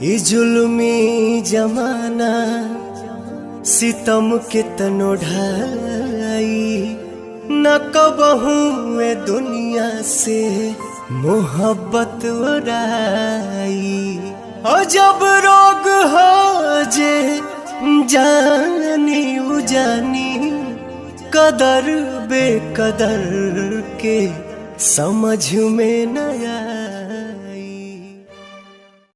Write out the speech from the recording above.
ई जुल्मी जमाना सितम के तनो ढाई न कबहू ए दुनिया से मोहब्बत उड़ाई। और जब रोग हो जे जानी उजानी कदर बेकदर के समझ में न आए।